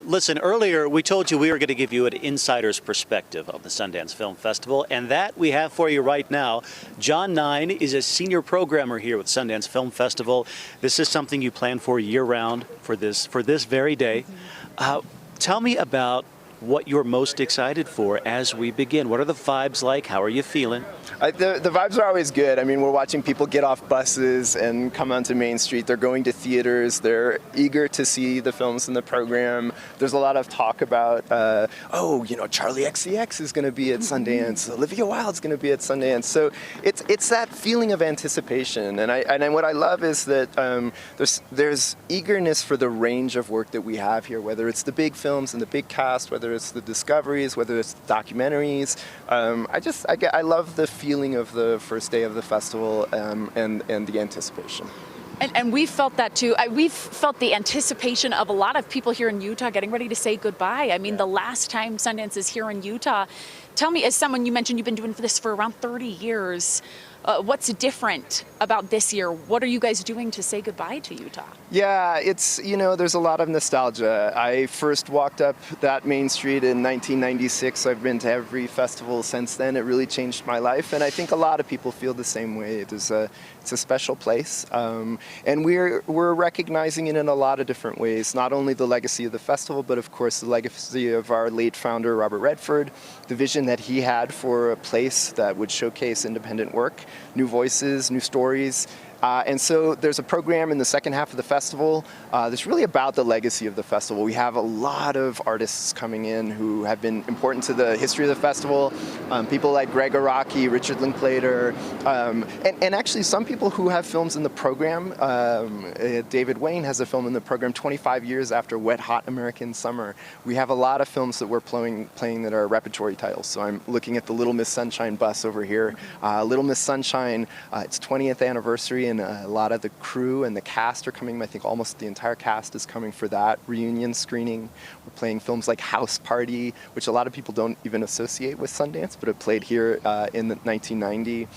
Listen, earlier we told you we were going to give you an insider's perspective of the Sundance Film Festival, and that we have for you right now. John Nein is a senior programmer here with Sundance Film Festival. This is something you plan for year-round for this very day. Tell me about what you're most excited for as we begin. What are the vibes like? How are you feeling? The vibes are always good. I mean, we're watching people get off buses and come onto Main Street. They're going to theaters. They're eager to see the films in the program. There's a lot of talk about, Charlie XCX is going to be at Sundance. Olivia Wilde's going to be at Sundance. So it's that feeling of anticipation. And what I love is that there's eagerness for the range of work that we have here, whether it's the big films and the big cast, whether it's the discoveries, whether it's the documentaries. I love the feeling of the first day of the festival and the anticipation. And we felt that too. We've felt the anticipation of a lot of people here in Utah getting ready to say goodbye. I mean, the last time Sundance is here in Utah, tell me, as someone, you mentioned you've been doing this for around 30 years, what's different about this year? What are you guys doing to say goodbye to Utah? Yeah, there's a lot of nostalgia. I first walked up that Main Street in 1996. I've been to every festival since then. It really changed my life, and I think a lot of people feel the same way. It's a special place, and we're recognizing it in a lot of different ways. Not only the legacy of the festival, but of course the legacy of our late founder, Robert Redford, the vision that he had for a place that would showcase independent work, new voices, new stories. And so there's a program in the second half of the festival that's really about the legacy of the festival. We have a lot of artists coming in who have been important to the history of the festival. People like Greg Araki, Richard Linklater, and actually some people who have films in the program. David Wayne has a film in the program 25 years after Wet Hot American Summer. We have a lot of films that we're playing that are repertory titles. So I'm looking at the Little Miss Sunshine bus over here. Little Miss Sunshine, its 20th anniversary, and a lot of the crew and the cast are coming. I think almost the entire cast is coming for that reunion screening. We're playing films like House Party, which a lot of people don't even associate with Sundance, but it played here in 1990.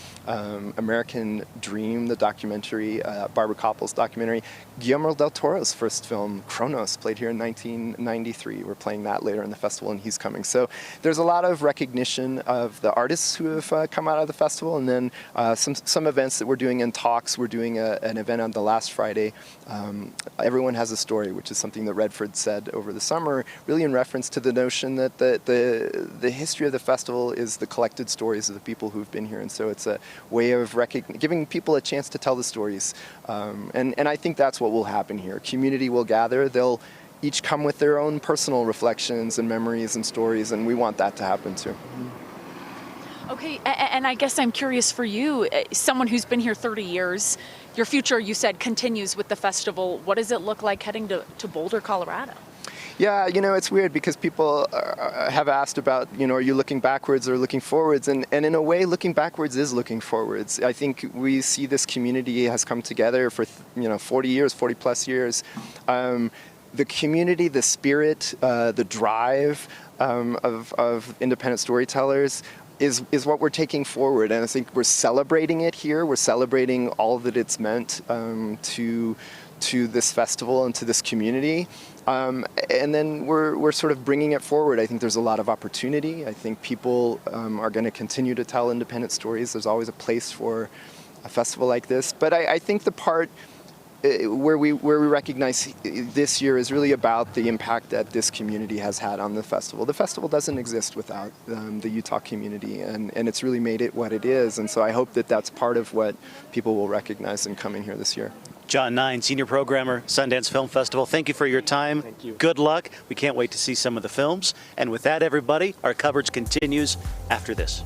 American Dream, the documentary, Barbara Koppel's documentary. Guillermo del Toro's first film, Kronos, played here in 1993. We're playing that later in the festival, and he's coming. So there's a lot of recognition of the artists who have come out of the festival, and then some events that we're doing in talks. We're doing an event on the last Friday. Everyone has a story, which is something that Redford said over the summer, really in reference to the notion that the history of the festival is the collected stories of the people who've been here. And so it's a way of giving people a chance to tell the stories. And I think that's what will happen here. Community will gather. They'll each come with their own personal reflections and memories and stories, and we want that to happen too. Okay, and I guess I'm curious for you, someone who's been here 30 years, your future, you said, continues with the festival. What does it look like heading to Boulder, Colorado? Yeah, it's weird because people have asked about, are you looking backwards or looking forwards? And in a way, looking backwards is looking forwards. I think we see this community has come together for, 40 years, 40 plus years. The community, the spirit, the drive of independent storytellers is what we're taking forward, and I think we're celebrating it here. We're celebrating all that it's meant to this festival and to this community, and then we're sort of bringing it forward. I think there's a lot of opportunity. I think people are going to continue to tell independent stories. There's always a place for a festival like this, but I think the part where we recognize this year is really about the impact that this community has had on the festival. The festival doesn't exist without the Utah community, and it's really made it what it is. And so I hope that that's part of what people will recognize in coming here this year. John Nein, senior programmer, Sundance Film Festival. Thank you for your time. Thank you. Good luck. We can't wait to see some of the films. And with that, everybody, our coverage continues after this.